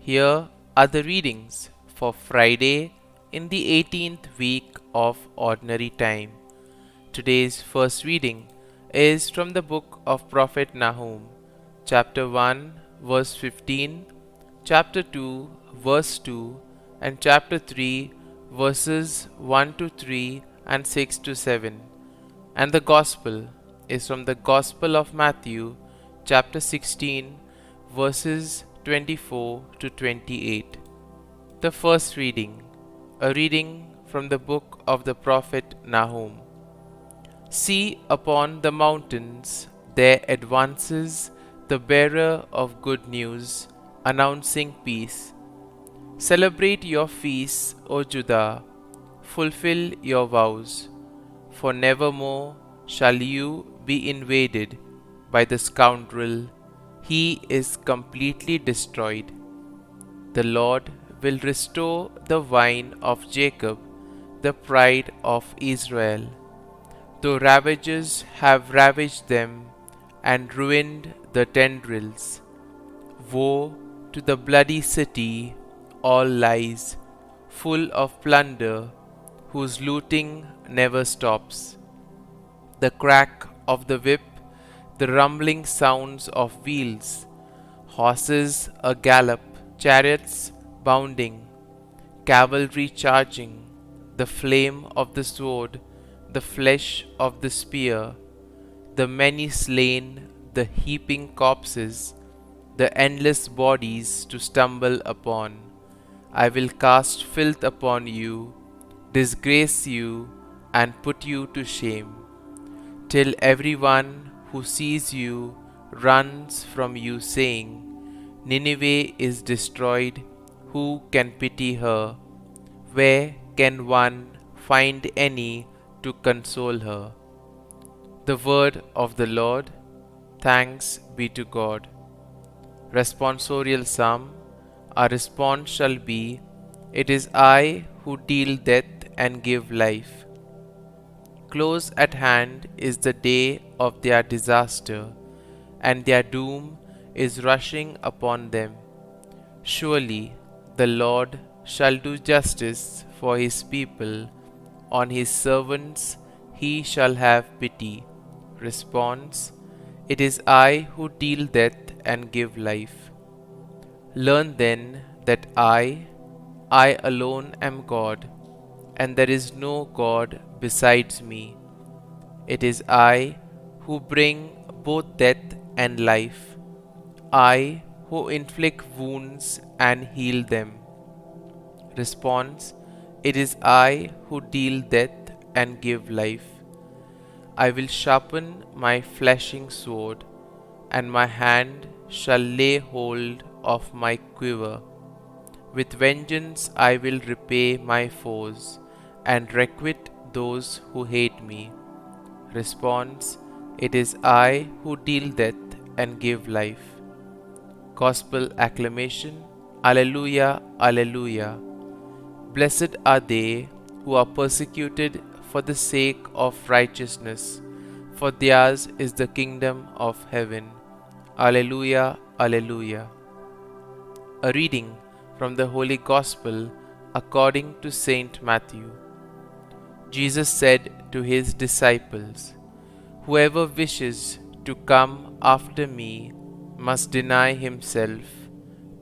Here are the readings for Friday in the 18th week of Ordinary Time. Today's first reading is from the book of Prophet Nahum, chapter 1, verse 15, chapter 2, verse 2, and chapter 3, verses 1 to 3 and 6 to 7. And the Gospel is from the Gospel of Matthew, chapter 16, verses 24 to 28. The first reading, a reading from the book of the prophet Nahum. See, upon the mountains there advances the bearer of good news, announcing peace. Celebrate your feasts, O Judah, fulfill your vows, for nevermore shall you be invaded by the scoundrel. He is completely destroyed. The Lord will restore the vine of Jacob, the pride of Israel. Though ravages have ravaged them and ruined the tendrils, woe to the bloody city, all lies, full of plunder, whose looting never stops. The crack of the whip, the rumbling sounds of wheels, horses a gallop, chariots bounding, cavalry charging, the flame of the sword, the flesh of the spear, the many slain, the heaping corpses, the endless bodies to stumble upon. I will cast filth upon you, disgrace you, and put you to shame, till everyone who sees you runs from you, saying, Nineveh is destroyed, who can pity her? Where can one find any to console her? The word of the Lord. Thanks be to God. Responsorial Psalm. Our response shall be, It is I who deal death and give life. Close at hand is the day of their disaster, and their doom is rushing upon them. Surely the Lord shall do justice for his people, on his servants he shall have pity. Response: It is I who deal death and give life. Learn then that I alone am God, and there is no God besides me. It is I who bring both death and life, I who inflict wounds and heal them. Response: It is I who deal death and give life. I will sharpen my flashing sword, and my hand shall lay hold of my quiver. With vengeance I will repay my foes, and requite those who hate me. Response: It is I who deal death and give life. Gospel acclamation. Alleluia, Alleluia. Blessed are they who are persecuted for the sake of righteousness, for theirs is the kingdom of heaven. Alleluia, Alleluia. A reading from the Holy Gospel according to Saint Matthew. Jesus said to his disciples, Whoever wishes to come after me must deny himself,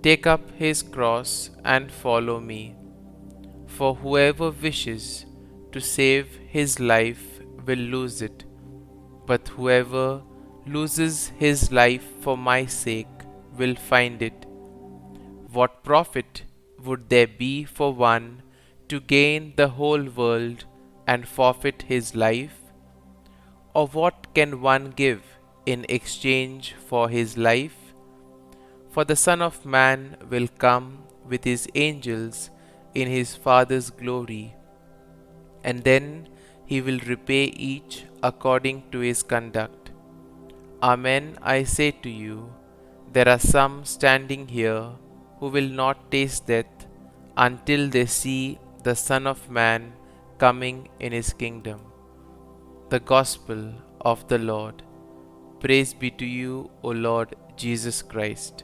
take up his cross and follow me. For whoever wishes to save his life will lose it, but whoever loses his life for my sake will find it. What profit would there be for one to gain the whole world and forfeit his life? Or what can one give in exchange for his life? For the Son of Man will come with his angels in his Father's glory, and then he will repay each according to his conduct. Amen, I say to you, there are some standing here who will not taste death until they see the Son of Man coming in his kingdom. The Gospel of the Lord. Praise be to you, O Lord Jesus Christ.